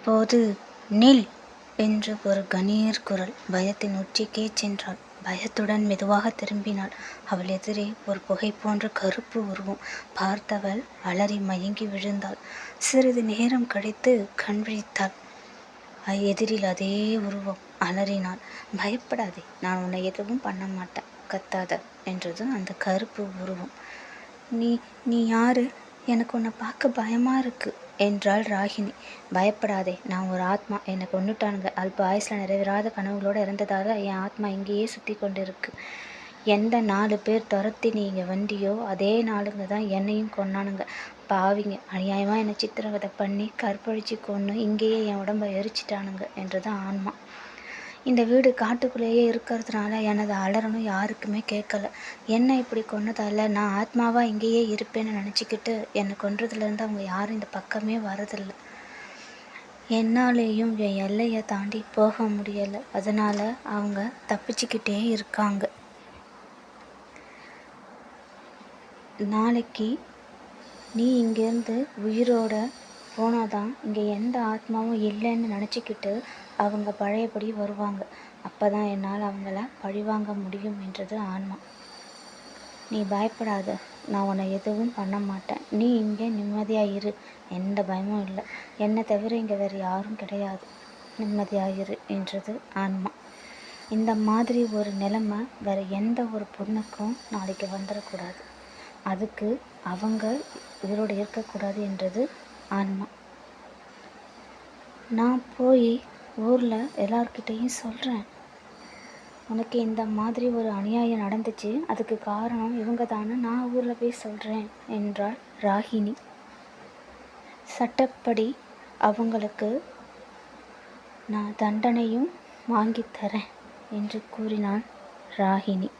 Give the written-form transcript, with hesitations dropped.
அப்போது நில் என்று ஒரு கணீர் குரல். பயத்தின் உச்சிக்கே சென்றாள். பயத்துடன் மெதுவாக திரும்பினாள். அவள் எதிரே ஒரு புகை போன்ற கருப்பு உருவம். பார்த்தவள் அலறி மயங்கி விழுந்தாள். சிறிது நேரம் கழித்து கண் விழித்தாள். எதிரில் அதே உருவம். அலறினாள். பயப்படாதே, நான் உன்னை எதுவும் பண்ண மாட்டேன், கத்தாத என்றது அந்த கருப்பு உருவம். நீ நீ யாரு? எனக்கு உன்னை பார்க்க பயமா இருக்கு என்றாள் ராகினி. பயப்படாதே, நான் ஒரு ஆத்மா. என்னை கொண்டுட்டானுங்க. அல்ப ஆயுசில் நிறைவேறாத கனவுகளோடு இறந்ததால என் ஆத்மா இங்கேயே சுற்றி கொண்டு இருக்கு. எந்த 4 பேர் துரத்தி நீ இங்கே வண்டியோ அதே நாளுங்க தான் என்னையும் கொன்னானுங்க. பாவிங்க, அநியாயமாக என்னை சித்திரவதை பண்ணி கற்பழிச்சு கொன்று இங்கேயே என் உடம்பை எரிச்சிட்டானுங்க என்றது ஆன்மா. இந்த வீடு காட்டுக்குள்ளேயே இருக்கிறதுனால எனது அலறணும் யாருக்குமே கேட்கல. என்னை இப்படி கொன்னதால நான் ஆத்மாவாக இங்கேயே இருப்பேன்னு நினச்சிக்கிட்டு என்னை கொன்றதுலேருந்து அவங்க யாரும் இந்த பக்கமே வரதில்லை. என்னாலேயும் என் எல்லையை தாண்டி போக முடியலை. அதனால் அவங்க தப்பிச்சுக்கிட்டே இருக்காங்க. நாளைக்கு நீ இங்கேருந்து உயிரோட போனாதான் இங்கே எந்த ஆத்மாவும் இல்லைன்னு நினச்சிக்கிட்டு அவங்க பழையபடி வருவாங்க. அப்போ தான் என்னால் அவங்கள பழிவாங்க முடியும் என்றது ஆன்மா. நீ பயப்படாத, நான் உன்னை எதுவும் பண்ண மாட்டேன். நீ இங்கே நிம்மதியாக இரு, எந்த பயமும் இல்லை. என்னை தவிர இங்கே வேறு யாரும் கிடையாது. நிம்மதியாக இரு என்றது ஆன்மா. இந்த மாதிரி ஒரு நிலைமை வேறு எந்த ஒரு பொண்ணுக்கும் நாளைக்கு வந்துடக்கூடாது. அதுக்கு அவங்க உயிரோடு இருக்கக்கூடாது என்றது ஆன்மா. நான் போய் ஊரில் எல்லார்கிட்டையும் சொல்கிறேன், உனக்கு இந்த மாதிரி ஒரு அநியாயம் நடந்துச்சு, அதுக்கு காரணம் இவங்க தானே நான் ஊரில் போய் சொல்கிறேன் என்றாள் ராகினி. சட்டப்படி அவங்களுக்கு நான் தண்டனையும் வாங்கித்தரேன் என்று கூறினாள் ராகினி.